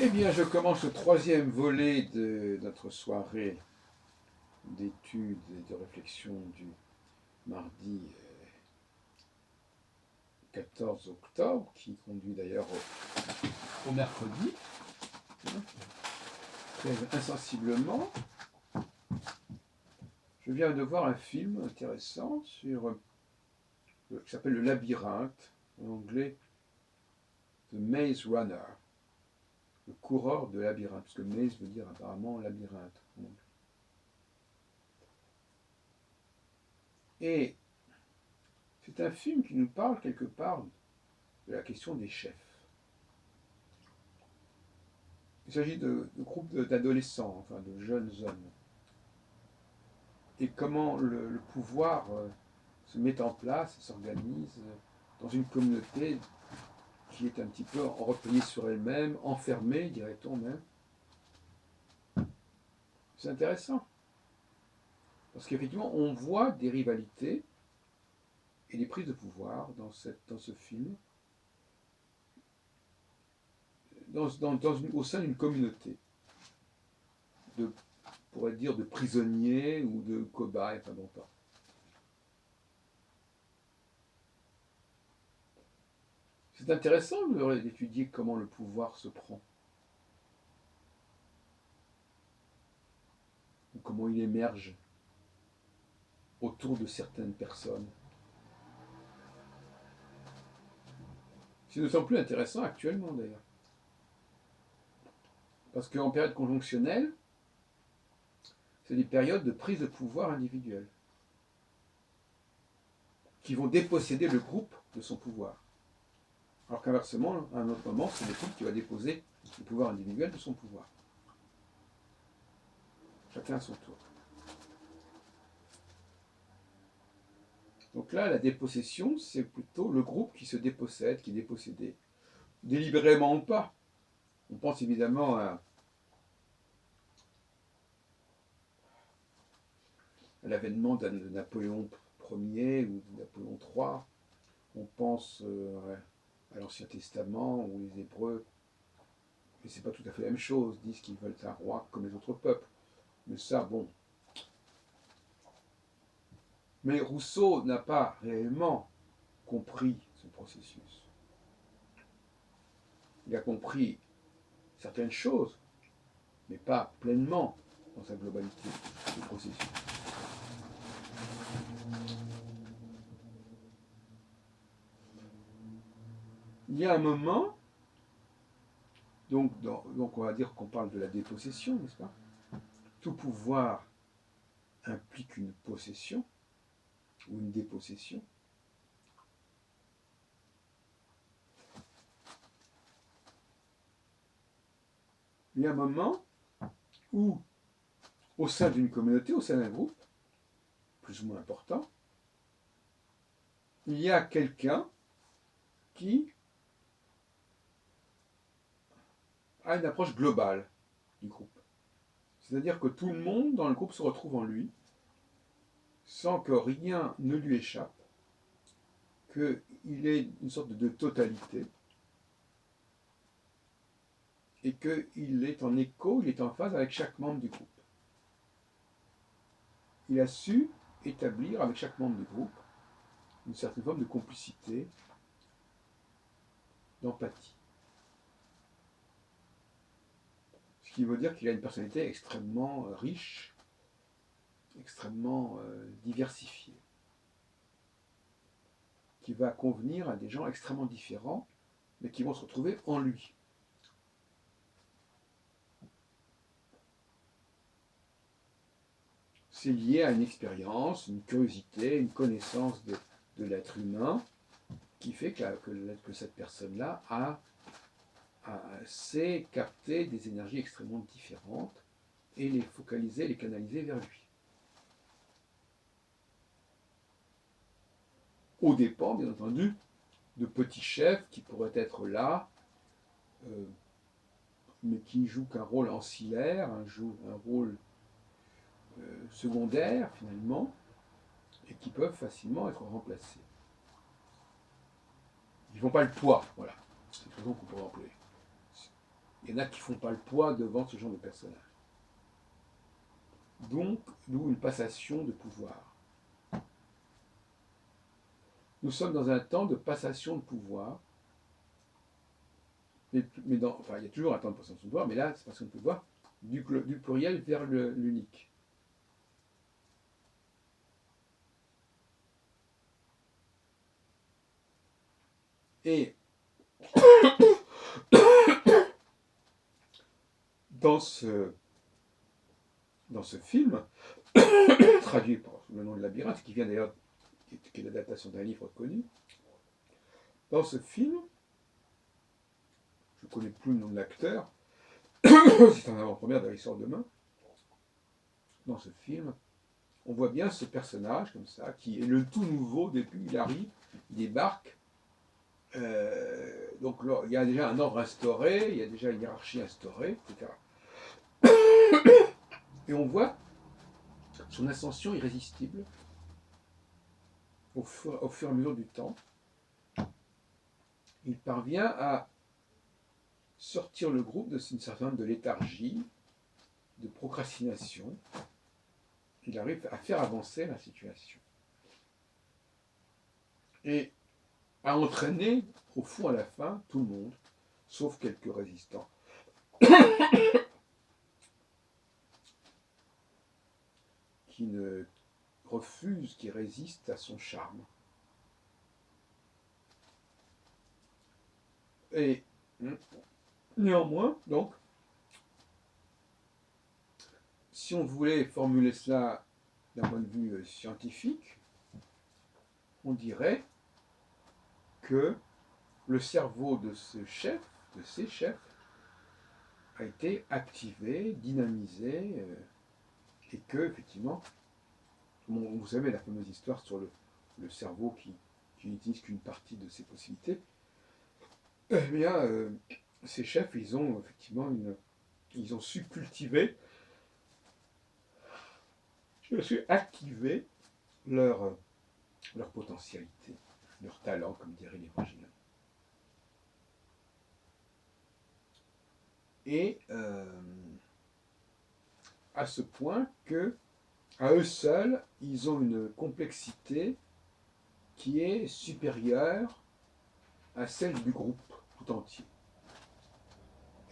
Eh bien, je commence le troisième volet de notre soirée d'études et de réflexion du mardi 14 octobre, qui conduit d'ailleurs au mercredi, très insensiblement. Je viens de voir un film intéressant qui s'appelle Le Labyrinthe, en anglais The Maze Runner, le coureur de labyrinthe, parce que maze veut dire apparemment labyrinthe. Et c'est un film qui nous parle quelque part de la question des chefs. Il s'agit de groupes d'adolescents, enfin de jeunes hommes, et comment le pouvoir se met en place, s'organise dans une communauté qui est un petit peu repliée sur elle-même, enfermée, dirait-on même. C'est intéressant, parce qu'effectivement, on voit des rivalités et des prises de pouvoir dans ce film, au sein d'une communauté, on pourrait dire de prisonniers ou de cobayes, enfin bon, pas. C'est intéressant d'étudier comment le pouvoir se prend, ou comment il émerge autour de certaines personnes. C'est d'autant plus intéressant actuellement d'ailleurs. Parce qu'en période conjonctionnelle, c'est des périodes de prise de pouvoir individuelle qui vont déposséder le groupe de son pouvoir. Alors qu'inversement, à un autre moment, c'est le groupe qui va déposer le pouvoir individuel de son pouvoir. Chacun à son tour. Donc là, la dépossession, c'est plutôt le groupe qui se dépossède, qui est dépossédé, délibérément ou pas. On pense évidemment à l'avènement de Napoléon Ier ou de Napoléon III. On pense à l'Ancien Testament où les Hébreux, mais c'est pas tout à fait la même chose, disent qu'ils veulent un roi comme les autres peuples. Mais ça, bon. Mais Rousseau n'a pas réellement compris ce processus. Il a compris certaines choses, mais pas pleinement dans sa globalité, ce processus. Il y a un moment, donc on va dire qu'on parle de la dépossession, n'est-ce pas? Tout pouvoir implique une possession ou une dépossession. Il y a un moment où, au sein d'une communauté, au sein d'un groupe, plus ou moins important, il y a quelqu'un qui a une approche globale du groupe. C'est-à-dire que tout le monde dans le groupe se retrouve en lui, sans que rien ne lui échappe, qu'il ait une sorte de totalité, et qu'il est en écho, il est en phase avec chaque membre du groupe. Il a su établir avec chaque membre du groupe une certaine forme de complicité, d'empathie. Ce qui veut dire qu'il a une personnalité extrêmement riche, extrêmement diversifiée, qui va convenir à des gens extrêmement différents, mais qui vont se retrouver en lui. C'est lié à une expérience, une curiosité, une connaissance de l'être humain, qui fait que cette personne-là sait capter des énergies extrêmement différentes et les focaliser, les canaliser vers lui. Au dépend, bien entendu, de petits chefs qui pourraient être là, mais qui jouent qu'un rôle ancillaire, un rôle secondaire finalement, et qui peuvent facilement être remplacés. Ils ne font pas le poids, voilà. C'est une raison qu'on pourrait employer. Il y en a qui ne font pas le poids devant ce genre de personnage. Donc, d'où une passation de pouvoir. Nous sommes dans un temps de passation de pouvoir, enfin, il y a toujours un temps de passation de pouvoir, mais là, c'est passation de pouvoir du pluriel vers l'unique. Et dans ce film, traduit par le nom de Labyrinthe, qui vient d'ailleurs, qui est l'adaptation d'un livre connu, dans ce film, je ne connais plus le nom de l'acteur, c'est en avant-première de l'histoire demain, dans ce film, on voit bien ce personnage comme ça, qui est le tout nouveau depuis il arrive, il débarque. Donc là, il y a déjà un ordre instauré, il y a déjà une hiérarchie instaurée, etc. Et on voit son ascension irrésistible au fur et à mesure du temps. Il parvient à sortir le groupe d'une certaine de léthargie, de procrastination. Il arrive à faire avancer la situation. Et à entraîner, au fond, à la fin, tout le monde, sauf quelques résistants. Qui ne refusent, qui résistent à son charme. Et néanmoins, donc, si on voulait formuler cela d'un point de vue scientifique, on dirait que le cerveau de ce chef, de ces chefs, a été activé, dynamisé, et que, effectivement, vous savez la fameuse histoire sur le cerveau qui n'utilise qu'une partie de ses possibilités, eh bien, ces chefs, ils ont effectivement ils ont su cultiver, su activer leur potentialité, leur talent, comme dirait l'Évangile. Et à ce point que, à eux seuls, ils ont une complexité qui est supérieure à celle du groupe tout entier.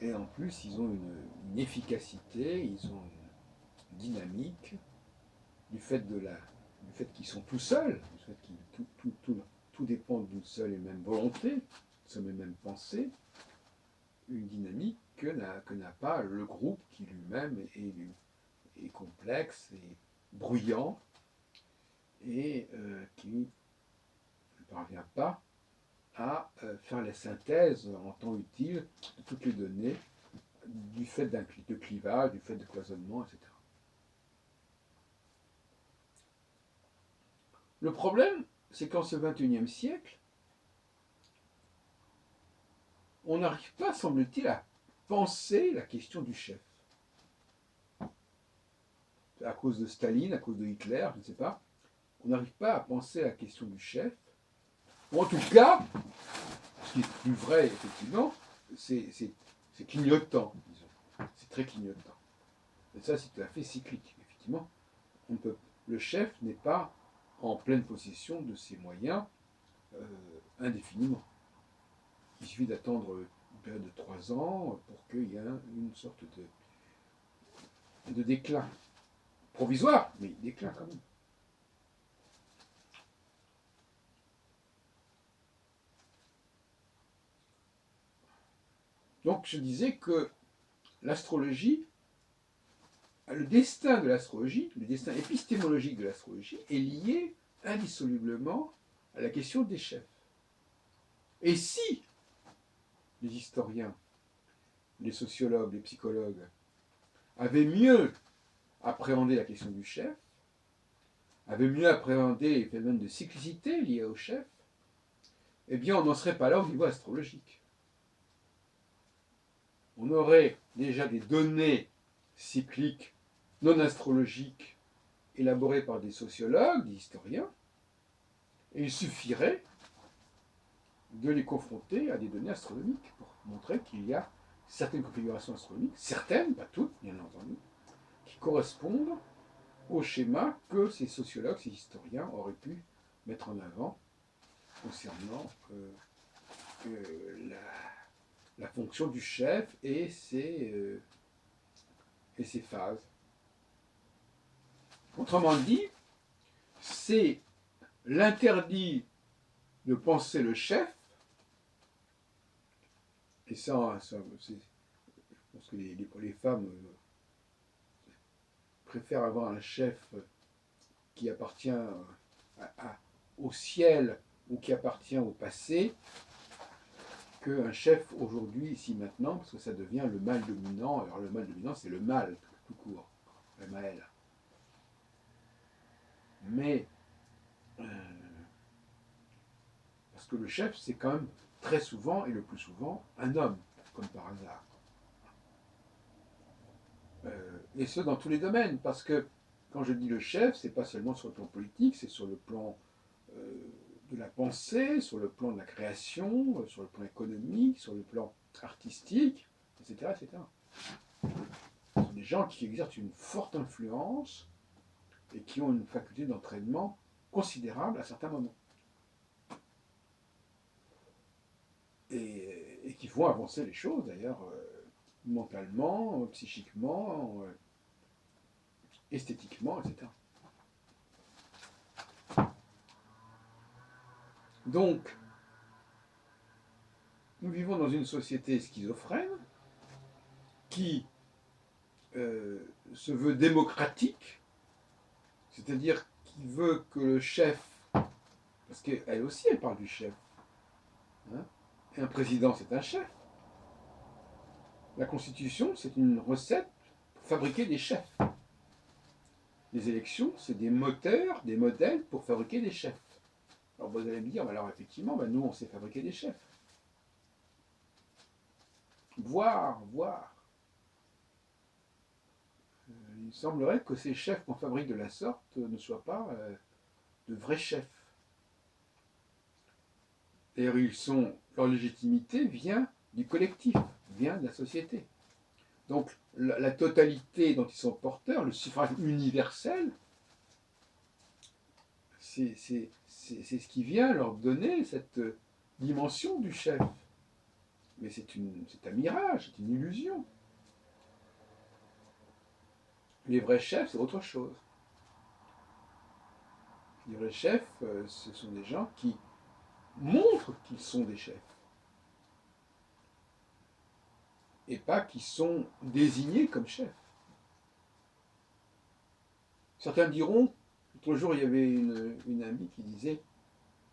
Et en plus, ils ont une efficacité, ils ont une dynamique du fait qu'ils sont tout seuls, du fait que tout dépend d'une seule et même volonté, d'une seule et même pensée, une dynamique que n'a pas le groupe qui lui-même est complexe et bruyant et qui ne parvient pas à faire la synthèse en temps utile de toutes les données du fait de clivage, du fait de cloisonnement, etc. Le problème, c'est qu'en ce XXIe siècle, on n'arrive pas, semble-t-il, à penser la question du chef. À cause de Staline, à cause de Hitler, je ne sais pas, on n'arrive pas à penser la question du chef. Ou en tout cas, ce qui est plus vrai, effectivement, c'est clignotant, disons. C'est très clignotant. Et ça, c'est tout à fait cyclique. Effectivement, le chef n'est pas en pleine possession de ses moyens indéfiniment. Il suffit d'attendre une période de 3 ans pour qu'il y ait une sorte de déclin. Provisoire, mais déclin quand même. Donc je disais que l'astrologie, le destin de l'astrologie, le destin épistémologique de l'astrologie est lié indissolublement à la question des chefs. Et si les historiens, les sociologues, les psychologues avaient mieux appréhendé la question du chef, avaient mieux appréhendé les phénomènes de cyclicité liés au chef, eh bien on n'en serait pas là au niveau astrologique. On aurait déjà des données cycliques non astrologiques élaborées par des sociologues, des historiens, et il suffirait de les confronter à des données astronomiques pour montrer qu'il y a certaines configurations astronomiques, certaines, pas toutes, bien entendu, qui correspondent au schéma que ces sociologues, ces historiens auraient pu mettre en avant concernant la fonction du chef et ses phases. Autrement dit, c'est l'interdit de penser le chef, et ça je pense que les femmes préfèrent avoir un chef qui appartient au ciel ou qui appartient au passé, qu'un chef aujourd'hui, ici maintenant, parce que ça devient le mal dominant. Alors le mal dominant, c'est le mal, tout court, le mal. Mais, parce que le chef, c'est quand même très souvent, et le plus souvent, un homme, comme par hasard. Et ce, dans tous les domaines, parce que quand je dis le chef, c'est pas seulement sur le plan politique, c'est sur le plan de la pensée, sur le plan de la création, sur le plan économique, sur le plan artistique, etc., etc. Ce sont des gens qui exercent une forte influence et qui ont une faculté d'entraînement considérable à certains moments. Et qui font avancer les choses, d'ailleurs, mentalement, psychiquement, esthétiquement, etc. Donc, nous vivons dans une société schizophrène qui se veut démocratique, c'est-à-dire qui veut que le chef, parce qu'elle aussi elle parle du chef, hein, et un président c'est un chef. La Constitution c'est une recette pour fabriquer des chefs. Les élections c'est des moteurs, des modèles pour fabriquer des chefs. Alors vous allez me dire, alors effectivement, nous on sait fabriquer des chefs. Voir. Il semblerait que ces chefs qu'on fabrique de la sorte ne soient pas de vrais chefs. D'ailleurs, leur légitimité vient du collectif, vient de la société. Donc, la totalité dont ils sont porteurs, le suffrage universel, c'est ce qui vient leur donner cette dimension du chef. Mais c'est un mirage, c'est une illusion. Les vrais chefs, c'est autre chose. Les vrais chefs, ce sont des gens qui montrent qu'ils sont des chefs. Et pas qui sont désignés comme chefs. Certains diront, l'autre jour il y avait une amie qui disait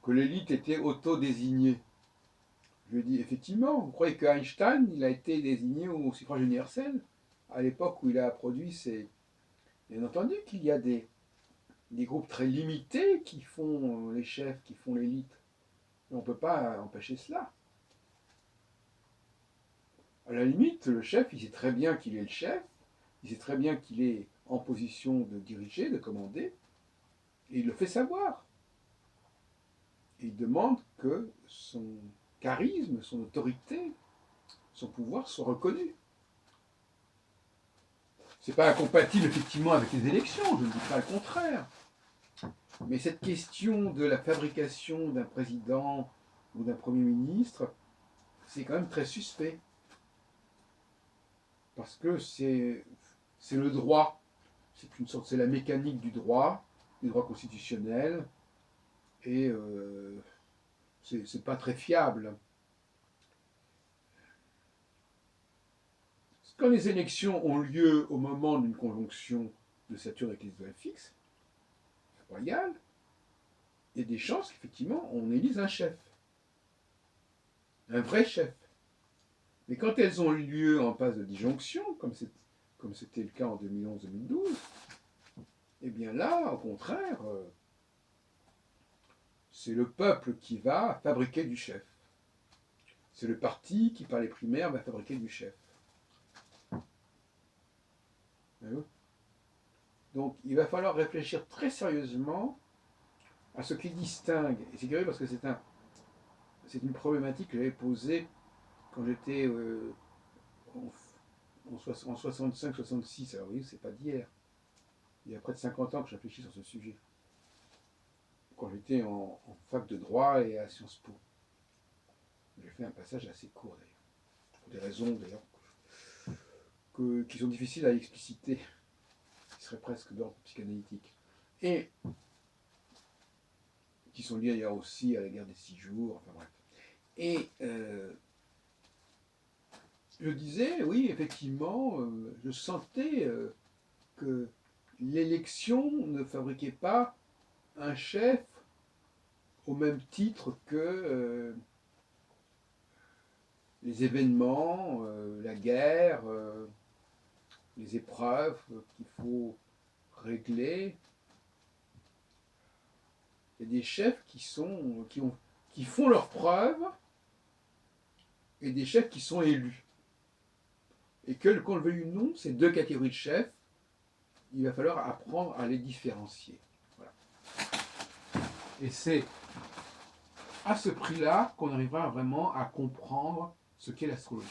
que l'élite était auto-désignée. Je lui ai dit, effectivement, vous croyez qu'Einstein, il a été désigné au suffrage universel à l'époque où il a produit ses... Bien entendu qu'il y a des groupes très limités qui font les chefs, qui font l'élite. On ne peut pas empêcher cela. À la limite, le chef, il sait très bien qu'il est le chef, il sait très bien qu'il est en position de diriger, de commander, et il le fait savoir. Et il demande que son charisme, son autorité, son pouvoir soit reconnu. C'est pas incompatible effectivement avec les élections, je ne dis pas le contraire. Mais cette question de la fabrication d'un président ou d'un premier ministre, c'est quand même très suspect. Parce que c'est le droit, c'est la mécanique du droit constitutionnel, et c'est pas très fiable. Quand les élections ont lieu au moment d'une conjonction de Saturne avec les étoiles fixes, royales, il y a des chances qu'effectivement on élise un chef, un vrai chef. Mais quand elles ont lieu en phase de disjonction, comme c'était le cas en 2011-2012, eh bien là, au contraire, c'est le peuple qui va fabriquer du chef. C'est le parti qui, par les primaires, va fabriquer du chef. Donc, il va falloir réfléchir très sérieusement à ce qui distingue. Et c'est curieux parce que c'est une problématique que j'avais posée quand j'étais en 65-66, alors oui, c'est pas d'hier. Il y a près de 50 ans que je réfléchis sur ce sujet. Quand j'étais en fac de droit et à Sciences Po. J'ai fait un passage assez court d'ailleurs. Pour des raisons d'ailleurs qui sont difficiles à expliciter, qui seraient presque d'ordre psychanalytique. Et qui sont liées d'ailleurs aussi à la guerre des 6 jours, enfin bref. Et je disais, oui, effectivement, je sentais que l'élection ne fabriquait pas un chef au même titre que les événements, la guerre, les épreuves qu'il faut régler. Il y a des chefs qui font leurs preuves et des chefs qui sont élus. Et que, qu'on le veuille ou non, ces deux catégories de chefs, il va falloir apprendre à les différencier. Voilà. Et c'est à ce prix-là qu'on arrivera vraiment à comprendre ce qu'est l'astrologie.